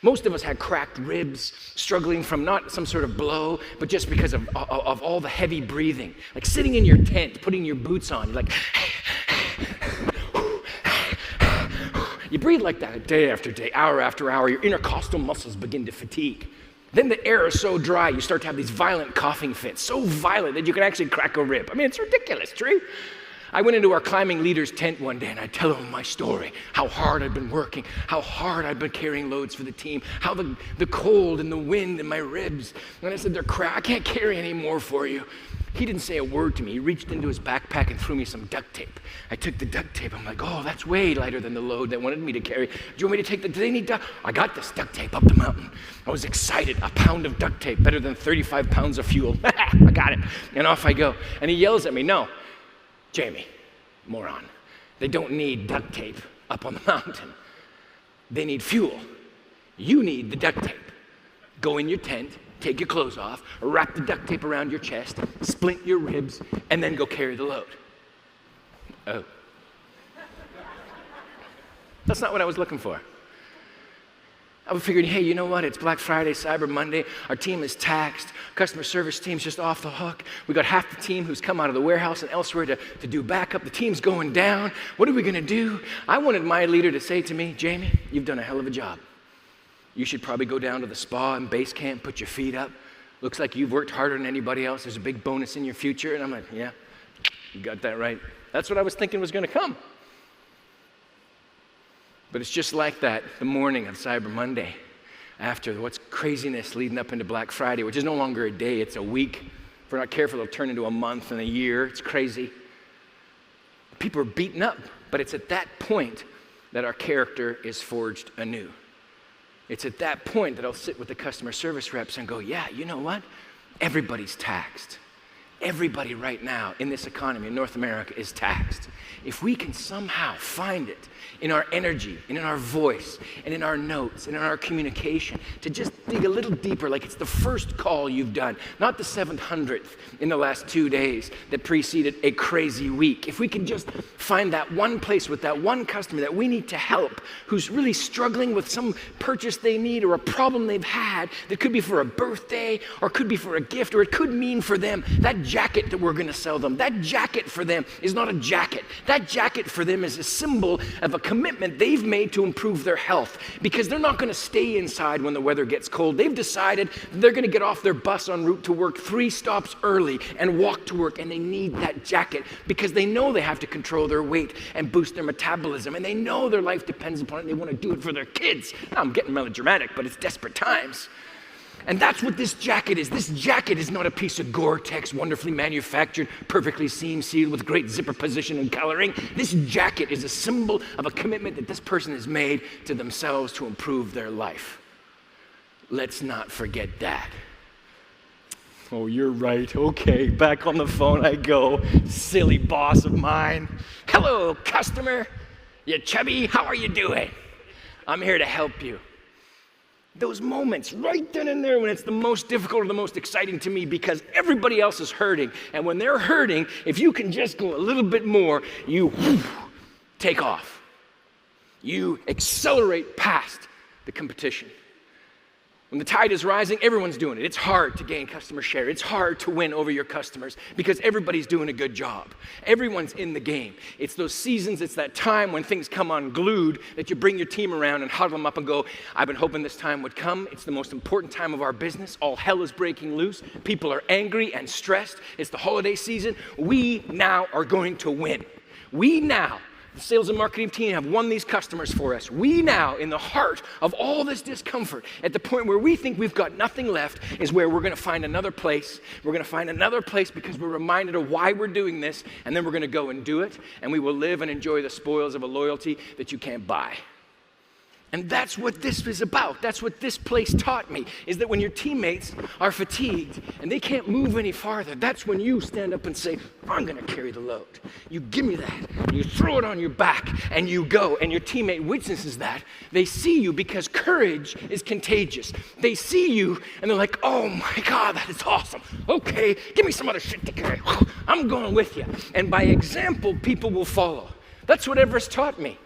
Most of us had cracked ribs, struggling from not some sort of blow, but just because of all the heavy breathing. Like sitting in your tent, putting your boots on, you're like, you breathe like that day after day, hour after hour. Your intercostal muscles begin to fatigue. Then the air is so dry, you start to have these violent coughing fits, so violent that you can actually crack a rib. I mean, it's ridiculous, true? I went into our climbing leader's tent one day and I tell him my story, how hard I've been working, how hard I've been carrying loads for the team, how the cold and the wind in my ribs. And I said, I can't carry any more for you. He didn't say a word to me. He reached into his backpack and threw me some duct tape. I took the duct tape. I'm like, oh, that's way lighter than the load they wanted me to carry. Do you want me to take do they need duct? I got this duct tape up the mountain. I was excited. A pound of duct tape, better than 35 pounds of fuel. I got it. And off I go. And he yells at me, no, Jamie, moron. They don't need duct tape up on the mountain. They need fuel. You need the duct tape. Go in your tent, take your clothes off, wrap the duct tape around your chest, splint your ribs, and then go carry the load. Oh. That's not what I was looking for. I was figuring, hey, you know what? It's Black Friday, Cyber Monday. Our team is taxed. Customer service team's just off the hook. We got half the team who's come out of the warehouse and elsewhere to do backup. The team's going down. What are we going to do? I wanted my leader to say to me, Jamie, you've done a hell of a job. You should probably go down to the spa and base camp, put your feet up. Looks like you've worked harder than anybody else. There's a big bonus in your future. And I'm like, yeah, you got that right. That's what I was thinking was going to come. But it's just like that, the morning of Cyber Monday, after what's craziness leading up into Black Friday, which is no longer a day, it's a week. If we're not careful, it'll turn into a month and a year. It's crazy. People are beaten up, but it's at that point that our character is forged anew. It's at that point that I'll sit with the customer service reps and go, yeah, you know what? Everybody's taxed. Everybody right now in this economy in North America is taxed. If we can somehow find it in our energy and in our voice and in our notes and in our communication to just dig a little deeper, like it's the first call you've done, not the 700th in the last 2 days that preceded a crazy week. If we can just find that one place with that one customer that we need to help, who's really struggling with some purchase they need or a problem they've had that could be for a birthday or could be for a gift or it could mean for them that jacket that we're going to sell them. That jacket for them is not a jacket. That jacket for them is a symbol of a commitment they've made to improve their health because they're not going to stay inside when the weather gets cold. They've decided they're going to get off their bus en route to work 3 stops early and walk to work, and they need that jacket because they know they have to control their weight and boost their metabolism, and they know their life depends upon it, and they want to do it for their kids. Now, I'm getting melodramatic, but it's desperate times. And that's what this jacket is. This jacket is not a piece of Gore-Tex, wonderfully manufactured, perfectly seam-sealed with great zipper position and coloring. This jacket is a symbol of a commitment that this person has made to themselves to improve their life. Let's not forget that. Oh, you're right. Okay, back on the phone I go. Silly boss of mine. Hello, customer. You chubby, how are you doing? I'm here to help you. Those moments right then and there when it's the most difficult or the most exciting to me because everybody else is hurting. And when they're hurting, if you can just go a little bit more, you take off. You accelerate past the competition. When the tide is rising, everyone's doing it. It's hard to gain customer share. It's hard to win over your customers because everybody's doing a good job. Everyone's in the game. It's those seasons, it's that time when things come unglued that you bring your team around and huddle them up and go, I've been hoping this time would come. It's the most important time of our business. All hell is breaking loose. People are angry and stressed. It's the holiday season. We now are going to win. We now, the sales and marketing team, have won these customers for us. We now, in the heart of all this discomfort, at the point where we think we've got nothing left, is where we're going to find another place. We're going to find another place because we're reminded of why we're doing this, and then we're going to go and do it, and we will live and enjoy the spoils of a loyalty that you can't buy. And that's what this is about. That's what this place taught me, is that when your teammates are fatigued and they can't move any farther, that's when you stand up and say, I'm going to carry the load. You give me that. You throw it on your back and you go. And your teammate witnesses that. They see you because courage is contagious. They see you and they're like, oh my God, that is awesome. Okay, give me some other shit to carry. I'm going with you. And by example, people will follow. That's what Everest taught me.